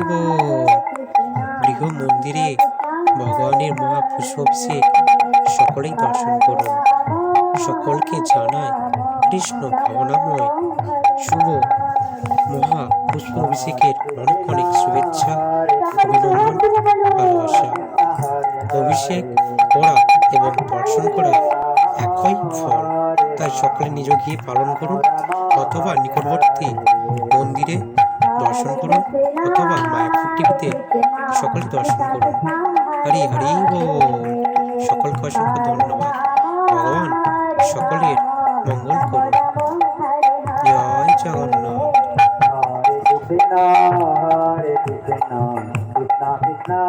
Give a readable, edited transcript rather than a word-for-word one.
বল। গৃহ মন্দিরে ভগবানের মহাপুষ্পাভিষেক সকলেই দর্শন করুন। সকলকে জানায় কৃষ্ণ ভাবনাময় শুভ মহা পুষ্প অভিষেকের অনেক অনেক শুভেচ্ছা, অভিনন্দন, ভালোবাসা। অভিষেক করা এবং দর্শন করা একই ফল, তাই সকলে নিজ গিয়ে পালন করুন অথবা নিকটবর্তী মন্দিরে দর্শন করুন অথবা মায়াপুর টিভিতে সকলে দর্শন করুন। হরি হরি বল। সকলকে অসংখ্য ধন্যবাদ। ভগবান সকলের মঙ্গল করুন। জয় Jagannath. Hare Krishna, Hare Krishna, Krishna Krishna,